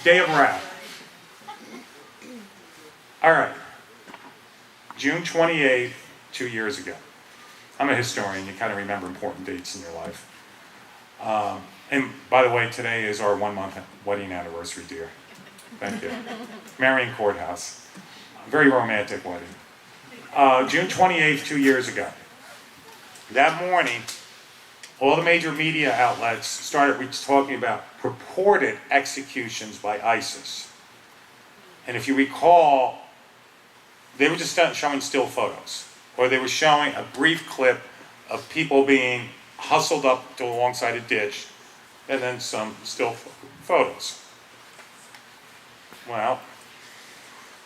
Day of wrath. All right. June 28th, 2 years ago. I'm a historian. You kind of remember important dates in your life. And by the way, today is our 1-month wedding anniversary, dear. Thank you. Marion Courthouse. Very romantic wedding. June 28th, 2 years ago. That morning, all the major media outlets started talking about purported executions by ISIS. And if you recall, they were just showing still photos, or they were showing a brief clip of people being hustled up to alongside a ditch, and then some still photos. Well,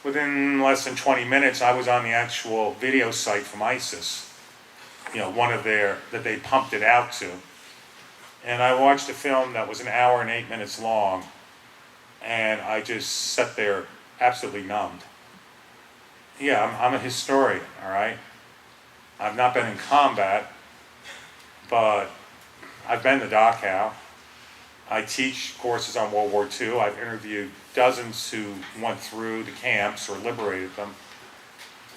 within less than 20 minutes, I was on the actual video site from ISIS, one of that they pumped it out to. And I watched a film that was an hour and 8 minutes long, and I just sat there absolutely numbed. Yeah, I'm a historian, all right? I've not been in combat, but I've been to Dachau. I teach courses on World War II. I've interviewed dozens who went through the camps or liberated them.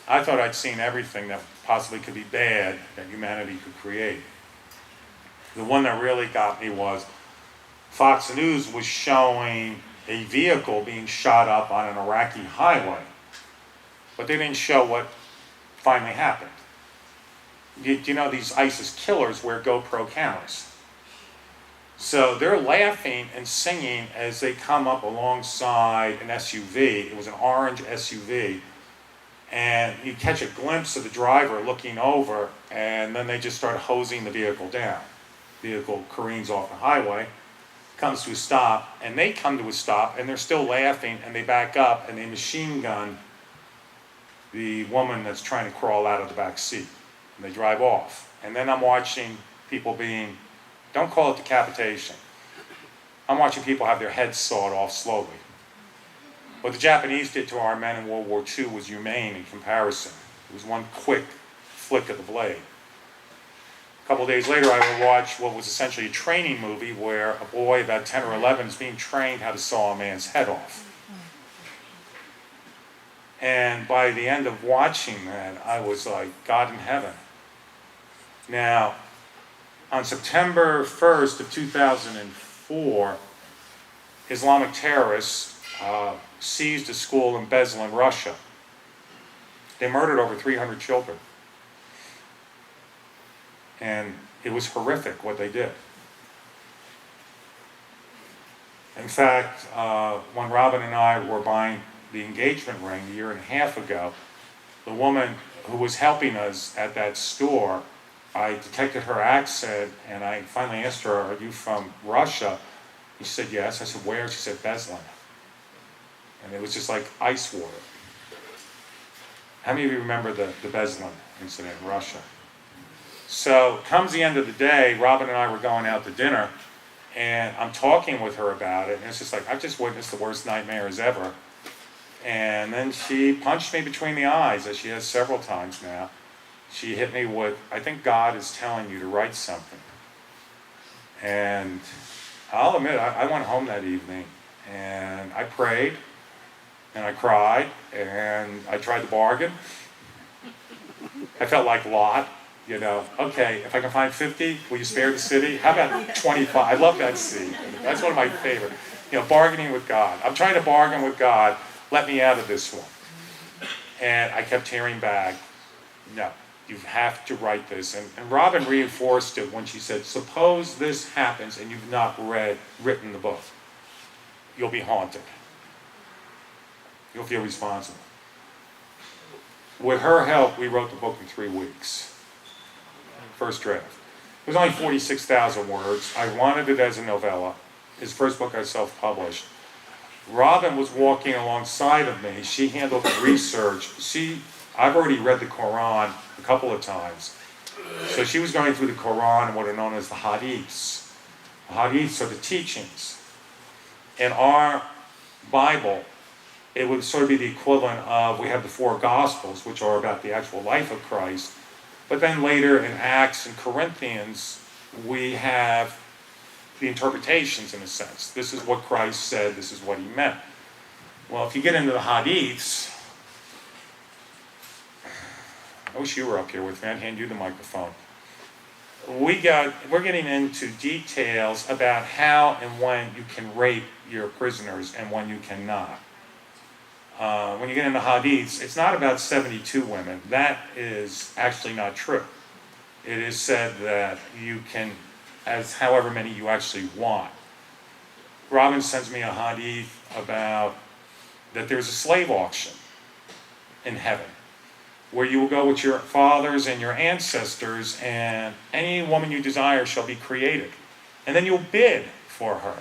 I thought I'd seen everything that possibly could be bad that humanity could create. The one that really got me was Fox News was showing a vehicle being shot up on an Iraqi highway, but they didn't show what finally happened. You know, these ISIS killers wear GoPro cameras. So they're laughing and singing as they come up alongside an SUV. It was an orange SUV. And you catch a glimpse of the driver looking over, and then they just start hosing the vehicle down. The vehicle careens off the highway, comes to a stop, and they come to a stop, and they're still laughing, and they back up, and they machine gun the woman that's trying to crawl out of the back seat. And they drive off. And then I'm watching people don't call it decapitation. I'm watching people have their heads sawed off slowly. What the Japanese did to our men in World War II was humane in comparison. It was one quick flick of the blade. A couple of days later, I would watch what was essentially a training movie where a boy about 10 or 11 is being trained how to saw a man's head off. And by the end of watching that, I was like, God in heaven. Now, on September 1st of 2004, Islamic terrorists seized a school in Beslan, Russia. They murdered over 300 children. And it was horrific what they did. In fact, when Robin and I were buying the engagement ring a year and a half ago, the woman who was helping us at that store, I detected her accent, and I finally asked her, "Are you from Russia?" She said, "Yes." I said, "Where?" She said, "Beslan." And it was just like ice water. How many of you remember the Beslan incident in Russia? So comes the end of the day, Robin and I were going out to dinner, and I'm talking with her about it, and it's just like, I've just witnessed the worst nightmares ever. And then she punched me between the eyes, as she has several times now. She hit me with, "I think God is telling you to write something." And I'll admit, I went home that evening, and I prayed, and I cried, and I tried to bargain. I felt like Lot, okay, if I can find 50, will you spare the city? How about 25? I love that scene. That's one of my favorite. Bargaining with God. I'm trying to bargain with God. Let me out of this one. And I kept hearing back, "No, you have to write this." And Robin reinforced it when she said, "Suppose this happens and you've not written the book. You'll be haunted. You'll feel responsible." With her help, we wrote the book in 3 weeks. First draft. It was only 46,000 words. I wanted it as a novella. His first book I self-published. Robin was walking alongside of me. She handled the research. I've already read the Quran a couple of times. So she was going through the Quran and what are known as the hadiths. The hadiths are the teachings. In our Bible, it would sort of be the equivalent of, we have the 4 Gospels, which are about the actual life of Christ. But then later in Acts and Corinthians, we have the interpretations in a sense. This is what Christ said, this is what he meant. Well, if you get into the hadiths, I wish you were up here with me, I'd hand you the microphone. We're getting into details about how and when you can rape your prisoners and when you cannot. When you get into hadiths, it's not about 72 women. That is actually not true. It is said that you can, as however many you actually want. Robin sends me a hadith about that there's a slave auction in heaven, where you will go with your fathers and your ancestors, and any woman you desire shall be created. And then you'll bid for her,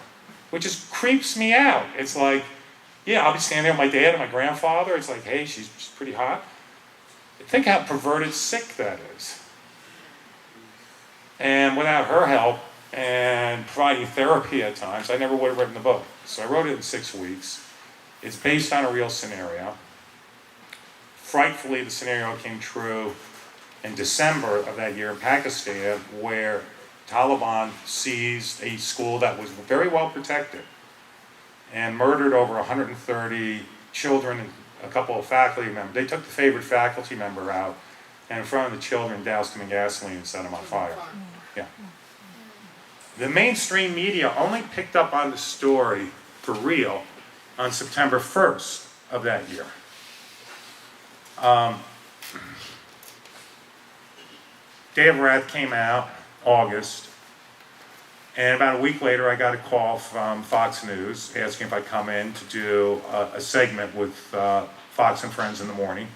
which just creeps me out. It's like, yeah, I'll be standing there with my dad and my grandfather. It's like, hey, she's pretty hot. Think how perverted, sick that is. And without her help and providing therapy at times, I never would have written the book. So I wrote it in 6 weeks. It's based on a real scenario. Frightfully, the scenario came true in December of that year in Pakistan, where Taliban seized a school that was very well protected and murdered over 130 children and a couple of faculty members. They took the favorite faculty member out, and in front of the children doused him in gasoline and set him on fire. Yeah. The mainstream media only picked up on the story for real on September 1st of that year. Day of Wrath came out, August, and about a week later I got a call from Fox News asking if I'd come in to do a segment with Fox and Friends in the morning.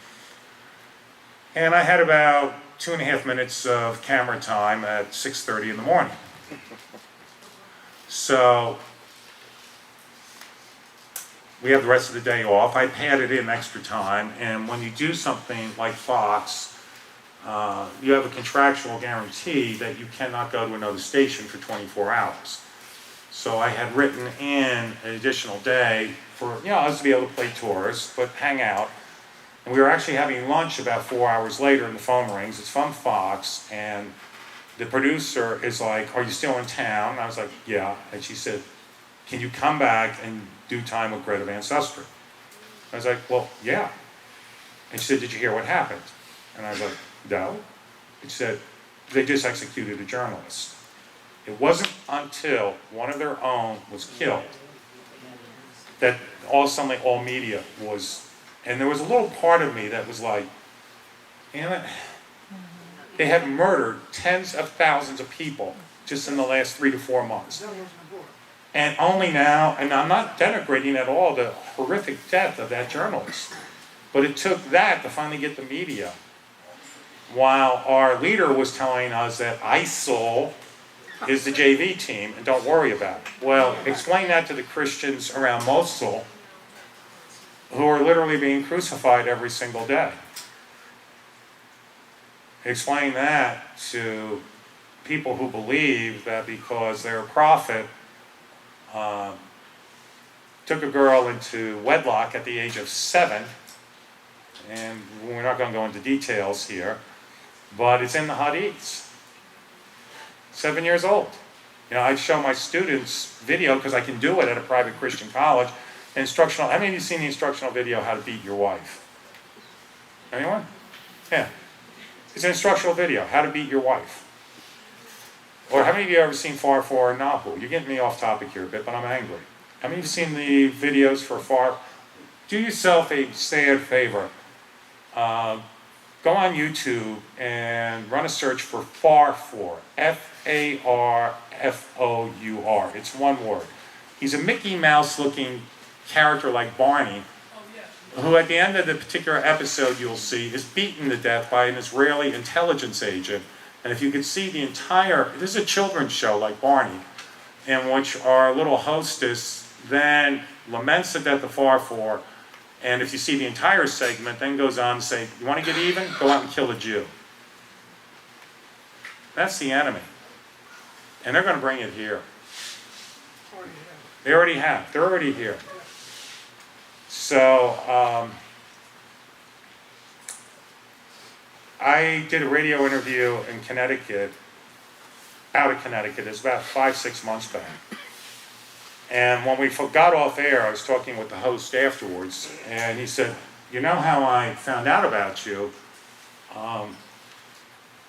And I had about 2.5 minutes of camera time at 6:30 in the morning. So we have the rest of the day off. I padded in extra time, and when you do something like Fox, you have a contractual guarantee that you cannot go to another station for 24 hours. So I had written in an additional day for, us to be able to play tours, but hang out. And we were actually having lunch about 4 hours later, and the phone rings. It's from Fox, and the producer is like, "Are you still in town?" And I was like, "Yeah." And she said, "Can you come back and do time with Greta Van Susteren?" I was like, "Well, yeah." And she said, "Did you hear what happened?" And I was like, "No." She said, "They just executed a journalist." It wasn't until one of their own was killed that suddenly all media was, and there was a little part of me that was like, damn it. They had murdered tens of thousands of people just in the last 3 to 4 months. And only now, and I'm not denigrating at all the horrific death of that journalist, but it took that to finally get the media. While our leader was telling us that ISIL is the JV team and don't worry about it. Well, explain that to the Christians around Mosul who are literally being crucified every single day. Explain that to people who believe that because their prophet took a girl into wedlock at the age of 7, and we're not going to go into details here, but it's in the Hadiths. 7 years old. I show my students video because I can do it at a private Christian college. Instructional. How many of you seen the instructional video, How to Beat Your Wife? Anyone? Yeah. It's an instructional video, How to Beat Your Wife. Or how many of you ever seen Far For Nahu? You're getting me off topic here a bit, but I'm angry. How many of you seen the videos for Far? Do yourself a sad favor. Go on YouTube and run a search for Far For. Farfour. It's one word. He's a Mickey Mouse looking character like Barney, who at the end of the particular episode you'll see is beaten to death by an Israeli intelligence agent. And if you could see the entire, this is a children's show like Barney, in which our little hostess then laments the death of Farfour, and if you see the entire segment, then goes on to say, you want to get even? Go out and kill a Jew. That's the enemy. And they're going to bring it here. They already have. They're already here. So, I did a radio interview in Connecticut. out of Connecticut. It was about 5-6 months back. And when we got off air, I was talking with the host afterwards, and he said, you know how I found out about you?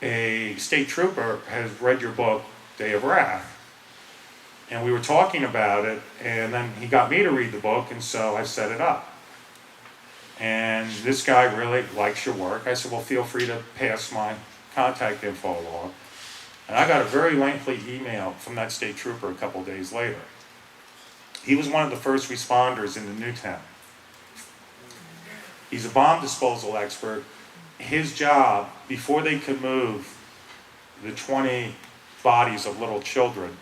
A state trooper has read your book, Day of Wrath. And we were talking about it, and then he got me to read the book, and so I set it up. And this guy really likes your work. I said, well, feel free to pass my contact info along. And I got a very lengthy email from that state trooper a couple days later. He was one of the first responders in the Newtown. He's a bomb disposal expert. His job, before they could move the 20 bodies of little children,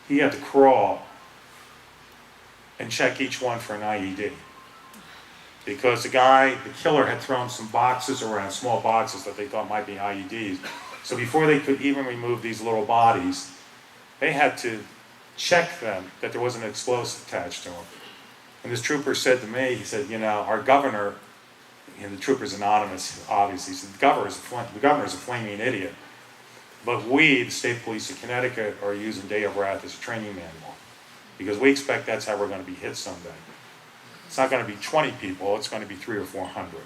he had to crawl and check each one for an IED. Because the killer had thrown some boxes around, small boxes that they thought might be IEDs. So before they could even remove these little bodies, they had to check them that there wasn't an explosive attached to them. And this trooper said to me, he said, you know, our governor, and the trooper's anonymous, obviously, he said, the governor's a flaming idiot. But we, the state police of Connecticut, are using Day of Wrath as a training manual. Because we expect that's how we're going to be hit someday. It's not going to be 20 people, it's going to be 300 or 400.